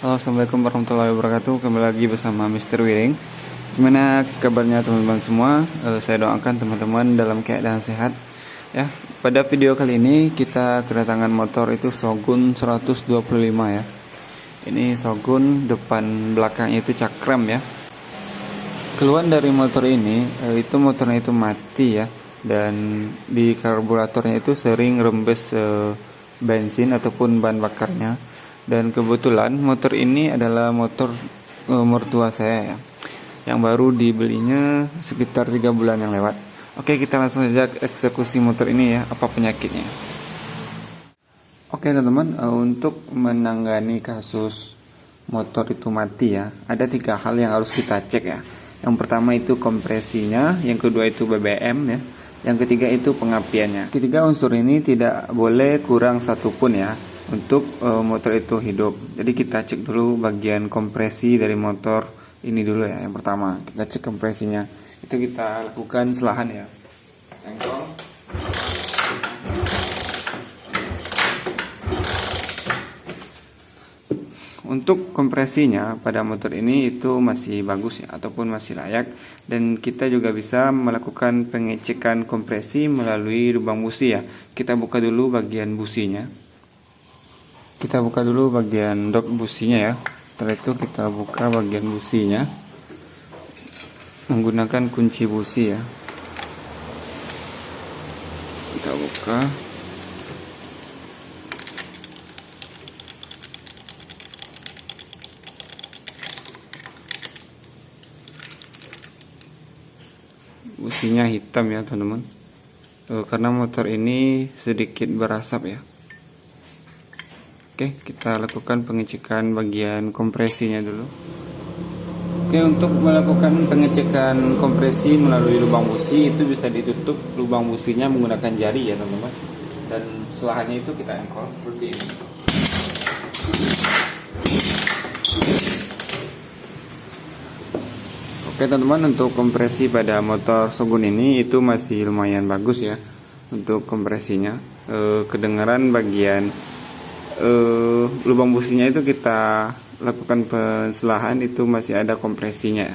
Halo, assalamualaikum warahmatullahi wabarakatuh. Kembali lagi bersama Mr. Wiring. Gimana kabarnya teman-teman semua? Saya doakan teman-teman dalam keadaan sehat. Ya, pada video kali ini kita kedatangan motor itu Shogun 125 ya. Ini Shogun, depan belakangnya itu cakram ya. Keluhan dari motor ini itu motornya itu mati ya, dan di karburatornya itu sering rembes bensin ataupun bahan bakarnya. Dan kebetulan motor ini adalah motor mertua saya ya, yang baru dibelinya sekitar 3 bulan yang lewat. Oke, kita langsung saja eksekusi motor ini ya, apa penyakitnya. Oke teman-teman, untuk menangani kasus motor itu mati ya, ada 3 hal yang harus kita cek ya. Yang pertama itu kompresinya, yang kedua itu BBM ya, yang ketiga itu pengapiannya. Ketiga unsur ini tidak boleh kurang satupun ya untuk motor itu hidup. Jadi kita cek dulu bagian kompresi dari motor ini dulu ya. Yang pertama kita cek kompresinya, itu kita lakukan selahan ya, engkol. Untuk kompresinya pada motor ini itu masih bagus ya, ataupun masih layak. Dan kita juga bisa melakukan pengecekan kompresi melalui lubang busi ya. Kita buka dulu bagian businya. Kita buka dulu bagian dok businya ya. Setelah itu kita buka bagian businya menggunakan kunci busi ya. Kita buka. Businya hitam ya teman-teman, karena motor ini sedikit berasap ya. Oke, kita lakukan pengecekan bagian kompresinya dulu. Oke, untuk melakukan pengecekan kompresi melalui lubang busi itu bisa ditutup lubang businya menggunakan jari ya teman-teman. Dan selahannya itu kita engkol seperti ini. Oke teman-teman, untuk kompresi pada motor Shogun ini itu masih lumayan bagus ya. Untuk kompresinya, kedengaran bagian lubang businya itu kita lakukan penselahan itu masih ada kompresinya.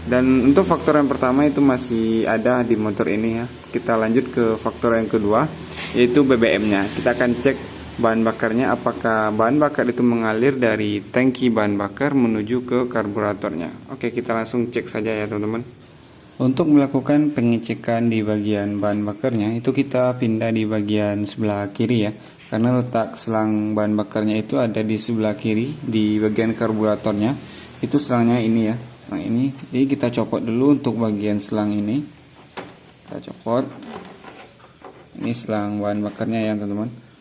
Dan untuk faktor yang pertama itu masih ada di motor ini ya. Kita lanjut ke faktor yang kedua, yaitu BBM-nya. Kita akan cek bahan bakarnya, apakah bahan bakar itu mengalir dari tangki bahan bakar menuju ke karburatornya. Oke, kita langsung cek saja ya teman-teman. Untuk melakukan pengecekan di bagian bahan bakarnya itu kita pindah di bagian sebelah kiri ya, karena letak selang bahan bakarnya itu ada di sebelah kiri di bagian karburatornya. Itu selangnya ini ya, selang ini. Jadi kita copot dulu untuk bagian selang ini. Kita copot. Ini selang bahan bakarnya ya teman-teman.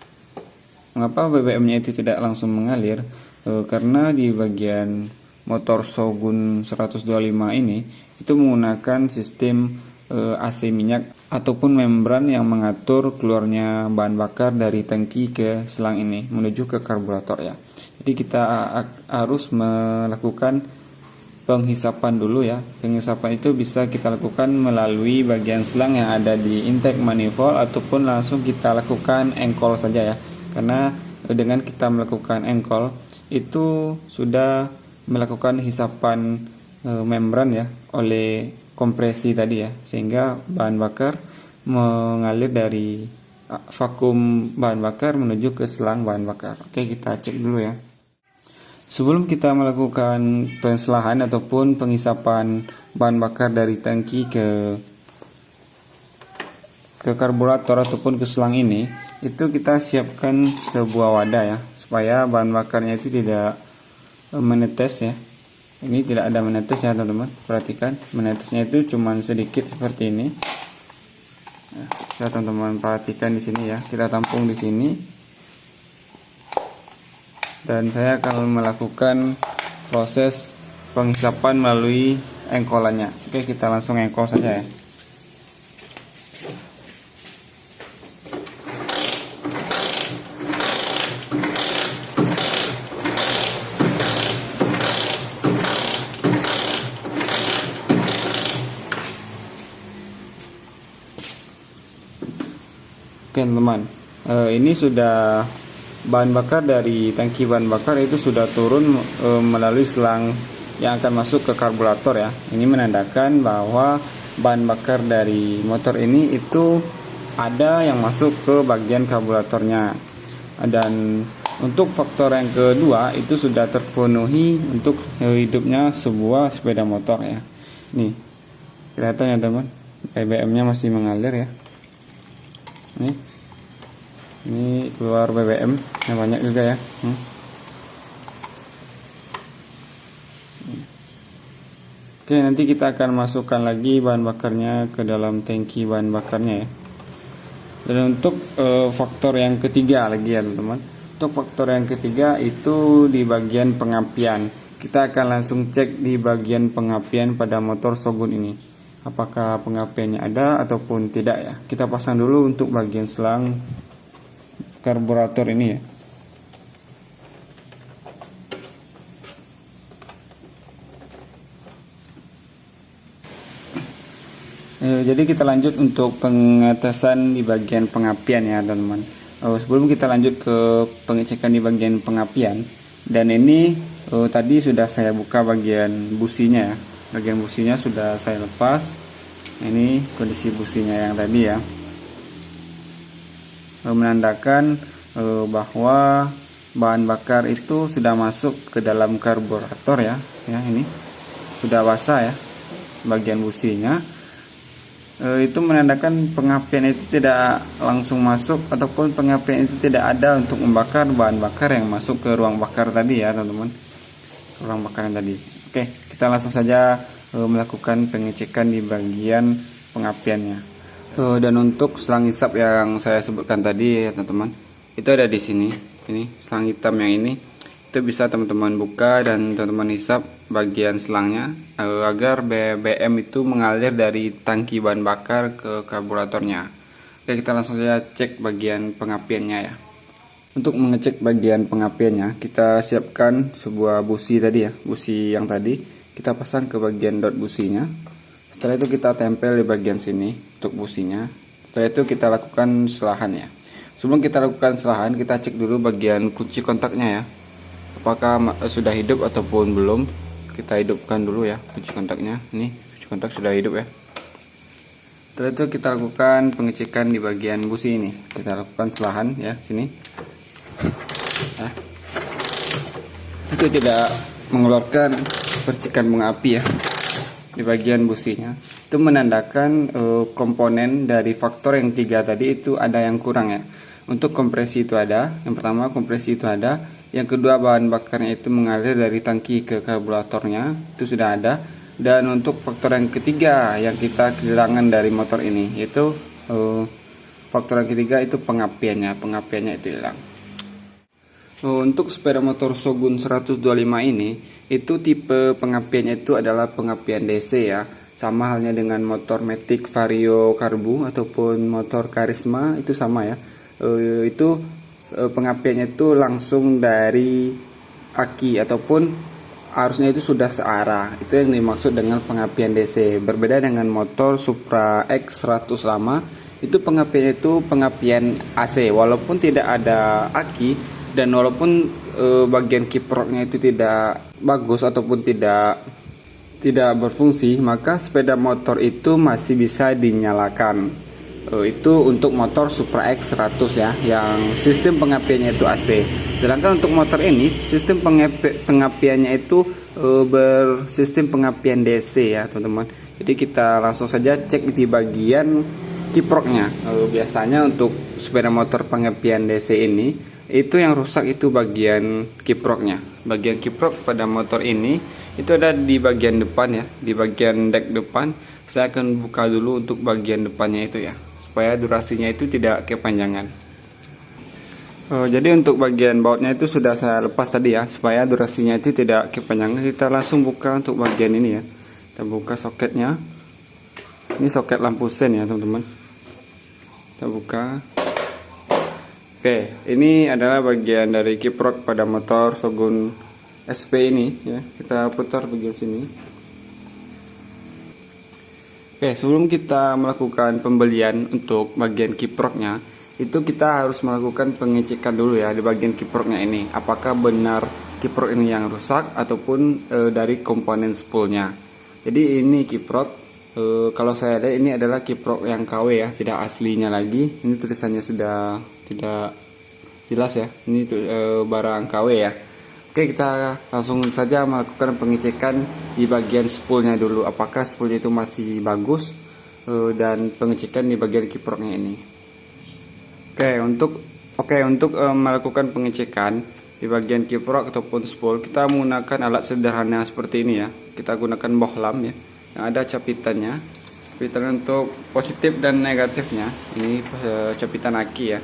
Mengapa BBM-nya itu tidak langsung mengalir? Karena di bagian motor Shogun 125 ini itu menggunakan sistem AC minyak ataupun membran yang mengatur keluarnya bahan bakar dari tangki ke selang ini menuju ke karburator ya. Jadi kita harus melakukan penghisapan dulu ya. Penghisapan itu bisa kita lakukan melalui bagian selang yang ada di intake manifold ataupun langsung kita lakukan engkol saja ya. Karena dengan kita melakukan engkol itu sudah melakukan hisapan membran ya oleh kompresi tadi ya, sehingga bahan bakar mengalir dari vakum bahan bakar menuju ke selang bahan bakar. Oke, kita cek dulu ya. Sebelum kita melakukan penselahan ataupun penghisapan bahan bakar dari tangki ke karburator ataupun ke selang ini, itu kita siapkan sebuah wadah ya, supaya bahan bakarnya itu tidak menetes ya. Ini tidak ada menetes ya teman-teman, perhatikan menetesnya itu cuma sedikit seperti ini. Nah, ya teman-teman perhatikan di sini ya, kita tampung di sini. Dan saya akan melakukan proses penghisapan melalui engkolannya. Oke, kita langsung engkol saja ya. Oke teman-teman, ini sudah bahan bakar dari tangki bahan bakar itu sudah turun melalui selang yang akan masuk ke karburator ya. Ini menandakan bahwa bahan bakar dari motor ini itu ada yang masuk ke bagian karburatornya. Dan untuk faktor yang kedua itu sudah terpenuhi untuk hidupnya sebuah sepeda motor ya. Nih kelihatan ya teman, BBM-nya masih mengalir ya. Ini keluar BBM yang banyak juga ya. Oke, nanti kita akan masukkan lagi bahan bakarnya ke dalam tangki bahan bakarnya ya. Dan untuk faktor yang ketiga lagi ya teman-teman. Untuk faktor yang ketiga itu di bagian pengapian. Kita akan langsung cek di bagian pengapian pada motor Shogun ini. Apakah pengapiannya ada ataupun tidak ya. Kita pasang dulu untuk bagian selang karburator ini ya. Jadi kita lanjut untuk pengetesan di bagian pengapian ya teman-teman. Sebelum kita lanjut ke pengecekan di bagian pengapian, dan ini tadi sudah saya buka bagian businya ya. Bagian businya sudah saya lepas. Ini kondisi businya yang tadi ya. Menandakan bahwa bahan bakar itu sudah masuk ke dalam karburator ya. Ini sudah basah ya bagian businya. Itu menandakan pengapian itu tidak langsung masuk ataupun pengapian itu tidak ada untuk membakar bahan bakar yang masuk ke ruang bakar tadi ya teman-teman, ruang bakar yang tadi. Oke, kita langsung saja melakukan pengecekan di bagian pengapiannya. Dan untuk selang hisap yang saya sebutkan tadi ya teman-teman, itu ada di sini. Ini selang hitam yang ini, itu bisa teman-teman buka dan teman-teman hisap bagian selangnya agar BBM itu mengalir dari tangki bahan bakar ke karburatornya. Oke, kita langsung saja cek bagian pengapiannya ya. Untuk mengecek bagian pengapiannya, kita siapkan sebuah busi tadi ya, busi yang tadi kita pasang ke bagian dot businya. Setelah itu kita tempel di bagian sini untuk businya. Setelah itu kita lakukan selahan ya. Sebelum kita lakukan selahan, kita cek dulu bagian kunci kontaknya ya, apakah sudah hidup ataupun belum. Kita hidupkan dulu ya kunci kontaknya. Ini kunci kontak sudah hidup ya. Setelah itu kita lakukan pengecekan di bagian busi ini. Kita lakukan selahan ya sini. Itu tidak mengeluarkan percikan bunga api ya di bagian businya. Itu menandakan komponen dari faktor yang tiga tadi itu ada yang kurang ya. Untuk kompresi itu ada. Yang pertama kompresi itu ada. Yang kedua bahan bakarnya itu mengalir dari tangki ke karburatornya, itu sudah ada. Dan untuk faktor yang ketiga yang kita kehilangan dari motor ini, yaitu faktor yang ketiga itu pengapiannya itu hilang. Untuk sepeda motor Shogun 125 ini, itu tipe pengapiannya itu adalah pengapian DC ya. Sama halnya dengan motor Matic Vario Karbu ataupun motor Karisma, itu sama ya. Itu pengapiannya itu langsung dari aki ataupun arusnya itu sudah searah. Itu yang dimaksud dengan pengapian DC. Berbeda dengan motor Supra X 100 lama, itu pengapiannya itu pengapian AC walaupun tidak ada aki dan walaupun bagian kiproknya itu tidak bagus ataupun tidak berfungsi, maka sepeda motor itu masih bisa dinyalakan. Itu untuk motor Supra X 100 ya, yang sistem pengapiannya itu AC. Sedangkan untuk motor ini sistem pengapiannya itu bersistem pengapian DC ya teman-teman. Jadi kita langsung saja cek di bagian kiproknya. Biasanya untuk sepeda motor pengapian DC ini, itu yang rusak itu bagian kiproknya. Bagian kiprok pada motor ini itu ada di bagian depan ya, di bagian dek depan. Saya akan buka dulu untuk bagian depannya itu ya, supaya durasinya itu tidak kepanjangan. Jadi untuk bagian bautnya itu sudah saya lepas tadi ya, supaya durasinya itu tidak kepanjangan. Kita langsung buka untuk bagian ini ya. Kita buka soketnya. Ini soket lampu sen ya teman-teman. Kita buka. Oke, ini adalah bagian dari kiprok pada motor Shogun SP ini ya. Kita putar bagian sini. Oke, sebelum kita melakukan pembelian untuk bagian kiproknya, itu kita harus melakukan pengecekan dulu ya di bagian kiproknya ini, apakah benar kiprok ini yang rusak ataupun dari komponen spoolnya. Jadi ini kiprok, kalau saya lihat ini adalah kiprok yang KW ya, tidak aslinya lagi. Ini tulisannya sudah tidak jelas ya, ini barang KW ya. Oke, kita langsung saja melakukan pengecekan di bagian spoolnya dulu, apakah spoolnya itu masih bagus, dan pengecekan di bagian kiproknya ini. Oke, untuk melakukan pengecekan di bagian kiprok ataupun spool, kita menggunakan alat sederhana seperti ini ya. Kita gunakan bohlam ya, yang ada capitannya, capitan untuk positif dan negatifnya. Ini capitan aki ya.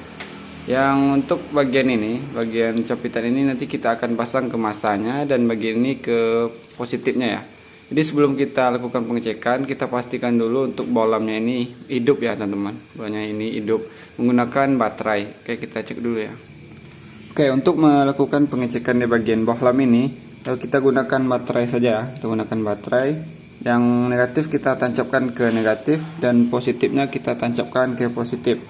Yang untuk bagian ini, bagian capitan ini nanti kita akan pasang ke masanya, dan bagian ini ke positifnya ya. Jadi sebelum kita lakukan pengecekan, kita pastikan dulu untuk bohlamnya ini hidup ya teman-teman. Bohlamnya ini hidup menggunakan baterai. Oke, kita cek dulu ya. Oke, untuk melakukan pengecekan di bagian bohlam ini, kita gunakan baterai saja. Kita gunakan baterai. Yang negatif kita tancapkan ke negatif, dan positifnya kita tancapkan ke positif.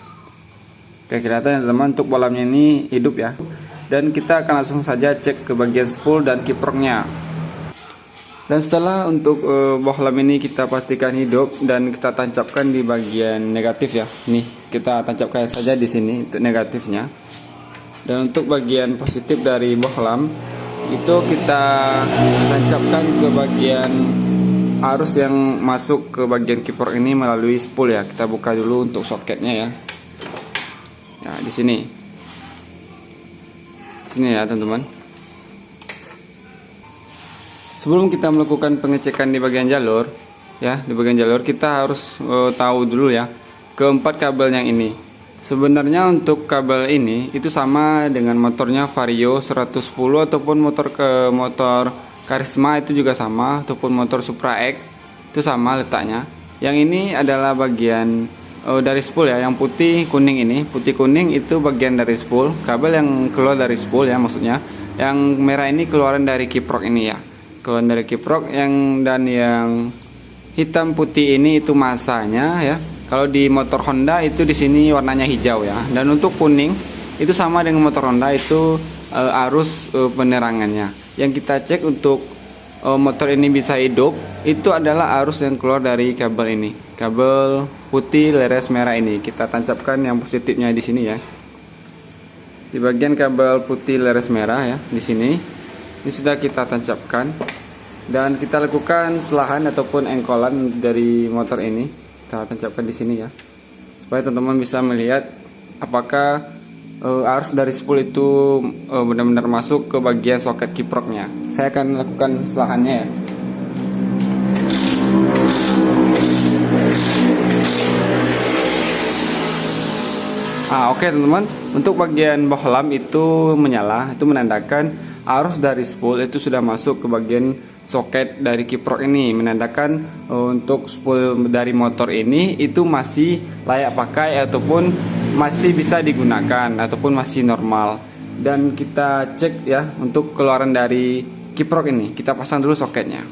Oke, kelihatan teman-teman, untuk bohlamnya ini hidup ya. Dan kita akan langsung saja cek ke bagian spool dan kiproknya. Dan setelah untuk bohlam ini kita pastikan hidup dan kita tancapkan di bagian negatif ya. Nih, kita tancapkan saja di sini untuk negatifnya. Dan untuk bagian positif dari bohlam itu kita tancapkan ke bagian arus yang masuk ke bagian kiprok ini melalui spool ya. Kita buka dulu untuk soketnya ya. Ya, di sini. Sini ya, teman-teman. Sebelum kita melakukan pengecekan di bagian jalur ya, di bagian jalur kita harus tahu dulu ya keempat kabel yang ini. Sebenarnya untuk kabel ini itu sama dengan motornya Vario 110 ataupun motor Karisma itu juga sama, ataupun motor Supra X itu sama letaknya. Yang ini adalah bagian dari spool ya, yang putih kuning ini, putih kuning itu bagian dari spool, kabel yang keluar dari spool ya maksudnya. Yang merah ini keluaran dari kiprok ini ya. Keluaran dari kiprok dan yang hitam putih ini itu masanya ya. Kalau di motor Honda itu di sini warnanya hijau ya. Dan untuk kuning itu sama dengan motor Honda, itu arus penerangannya. Yang kita cek untuk motor ini bisa hidup itu adalah arus yang keluar dari kabel ini. Kabel putih leres merah ini kita tancapkan yang positifnya di sini ya. Di bagian kabel putih leres merah ya, di sini. Ini sudah kita tancapkan, dan kita lakukan selahan ataupun engkolan dari motor ini. Kita tancapkan di sini ya, supaya teman-teman bisa melihat apakah arus dari spool itu benar-benar masuk ke bagian soket kiproknya. Saya akan lakukan selahannya ya. Oke teman-teman, untuk bagian bohlam itu menyala, itu menandakan arus dari spool itu sudah masuk ke bagian soket dari kiprok ini, menandakan untuk spool dari motor ini itu masih layak pakai ataupun masih bisa digunakan ataupun masih normal. Dan kita cek ya untuk keluaran dari kiprok ini, kita pasang dulu soketnya.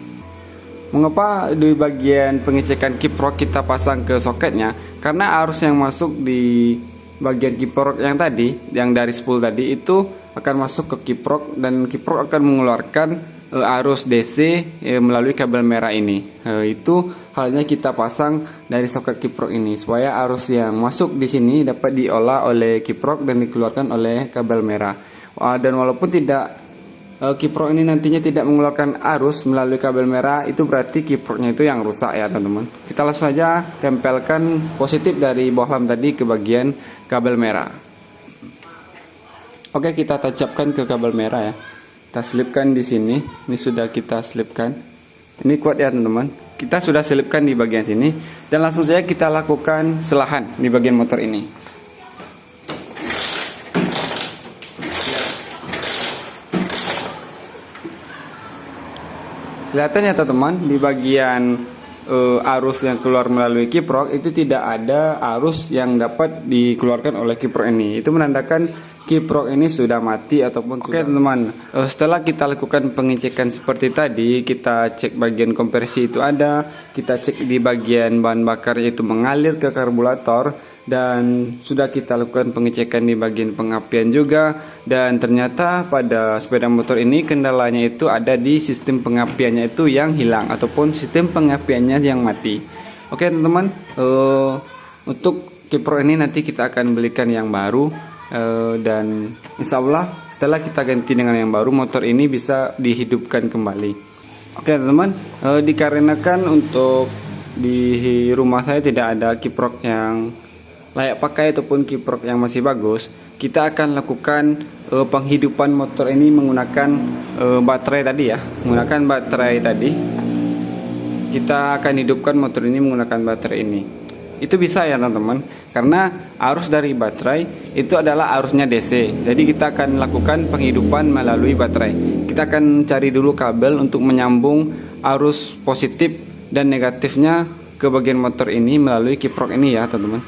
Mengapa di bagian pengecekan kiprok kita pasang ke soketnya? Karena arus yang masuk di bagian kiprok yang tadi, yang dari spool tadi itu akan masuk ke kiprok, dan kiprok akan mengeluarkan arus DC melalui kabel merah ini. Itu halnya kita pasang dari soket kiprok ini supaya arus yang masuk di sini dapat diolah oleh kiprok dan dikeluarkan oleh kabel merah. Dan walaupun kiprok ini nantinya tidak mengeluarkan arus melalui kabel merah, itu berarti kiproknya itu yang rusak ya teman-teman. Kita langsung saja tempelkan positif dari bohlam tadi ke bagian kabel merah. Oke, kita tancapkan ke kabel merah ya. Kita selipkan di sini. Ini sudah kita selipkan. Ini kuat ya teman-teman. Kita sudah selipkan di bagian sini, dan langsung saja kita lakukan selahan di bagian motor ini. Kelihatan ya teman-teman, di bagian arus yang keluar melalui kiprok itu tidak ada arus yang dapat dikeluarkan oleh kiprok ini. Itu menandakan kiprok ini sudah mati ataupun Oke teman-teman, setelah kita lakukan pengecekan seperti tadi, kita cek bagian kompresi itu ada, kita cek di bagian bahan bakar itu mengalir ke karburator, dan sudah kita lakukan pengecekan di bagian pengapian juga, dan ternyata pada sepeda motor ini kendalanya itu ada di sistem pengapiannya itu yang hilang ataupun sistem pengapiannya yang mati. Oke teman-teman, untuk kiprok ini nanti kita akan belikan yang baru, dan insya Allah setelah kita ganti dengan yang baru, motor ini bisa dihidupkan kembali. Oke teman-teman, dikarenakan untuk di rumah saya tidak ada kiprok yang layak pakai ataupun kiprok yang masih bagus, kita akan lakukan penghidupan motor ini menggunakan baterai tadi ya. Menggunakan baterai tadi, kita akan hidupkan motor ini menggunakan baterai ini. Itu bisa ya teman-teman, karena arus dari baterai itu adalah arusnya DC. Jadi kita akan lakukan penghidupan melalui baterai. Kita akan cari dulu kabel untuk menyambung arus positif dan negatifnya ke bagian motor ini melalui kiprok ini ya teman-teman.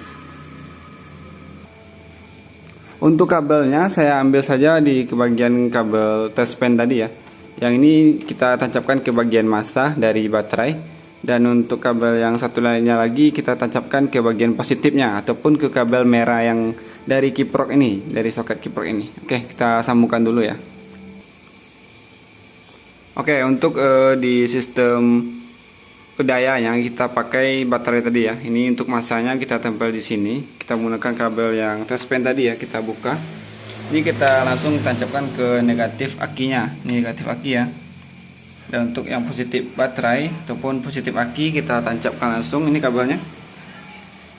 Untuk kabelnya saya ambil saja di bagian kabel test pen tadi ya. Yang ini kita tancapkan ke bagian massa dari baterai. Dan untuk kabel yang satu lainnya lagi kita tancapkan ke bagian positifnya ataupun ke kabel merah yang dari kiprok ini, dari soket kiprok ini. Oke, kita sambungkan dulu ya. Oke, untuk di sistem daya yang kita pakai baterai tadi ya. Ini untuk masanya kita tempel di sini. Kita menggunakan kabel yang test pen tadi ya, kita buka. Ini kita langsung tancapkan ke negatif akinya. Ini negatif aki ya. Dan untuk yang positif baterai ataupun positif aki kita tancapkan langsung ini kabelnya.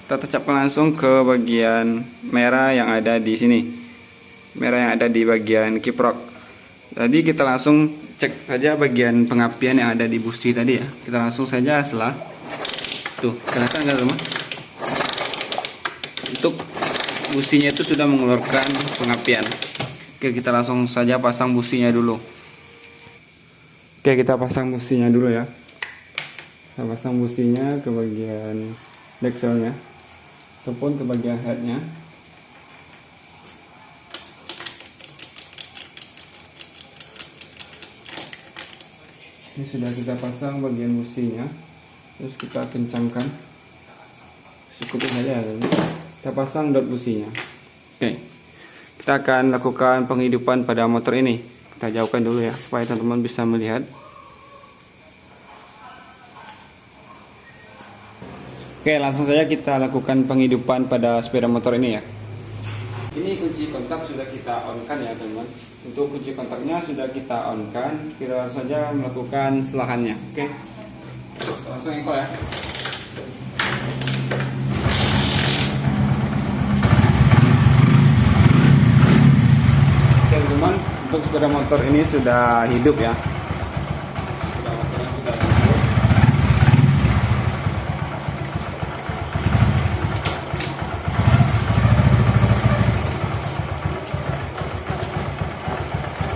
Kita tancapkan langsung ke bagian merah yang ada di sini. Merah yang ada di bagian kiprok. Jadi kita langsung cek saja bagian pengapian yang ada di busi tadi ya. Kita langsung saja selah. Tuh, kelihatan nggak teman? Untuk businya itu sudah mengeluarkan pengapian. Oke, kita langsung saja pasang businya dulu. Oke, kita pasang businya dulu ya. Kita pasang businya ke bagian dexelnya ataupun ke bagian headnya. Ini sudah kita pasang bagian businya, terus kita kencangkan, cukup saja. Kita pasang dot businya. Oke, kita akan lakukan penghidupan pada motor ini. Kita jauhkan dulu ya, supaya teman-teman bisa melihat. Oke, langsung saja kita lakukan penghidupan pada sepeda motor ini ya. Ini kunci kontak sudah kita on kan ya teman-teman. Untuk kunci kontaknya sudah kita on kan, kita langsung saja melakukan selahannya. Oke, langsung engkol ya. Oke teman-teman, untuk sepeda motor ini sudah hidup ya.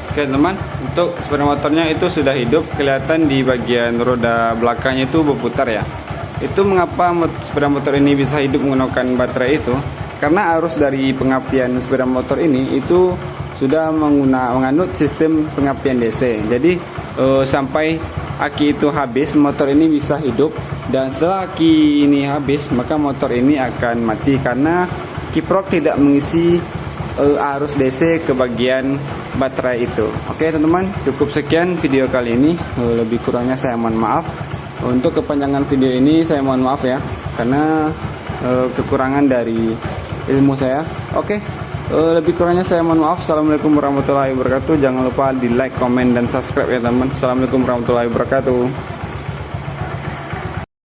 Oke teman, untuk sepeda motornya itu sudah hidup, kelihatan di bagian roda belakangnya itu berputar ya. Itu mengapa sepeda motor ini bisa hidup menggunakan baterai itu? Karena arus dari pengapian sepeda motor ini itu sudah menganut sistem pengapian DC. Jadi sampai aki itu habis, motor ini bisa hidup. Dan setelah aki ini habis, maka motor ini akan mati karena kiprok tidak mengisi arus DC ke bagian baterai itu. Oke teman-teman, cukup sekian video kali ini. Lebih kurangnya saya mohon maaf. Untuk kepanjangan video ini saya mohon maaf ya, karena kekurangan dari ilmu saya. Oke, lebih kurangnya saya mohon maaf. Assalamualaikum warahmatullahi wabarakatuh. Jangan lupa di like, komen, dan subscribe ya teman. Assalamualaikum warahmatullahi wabarakatuh.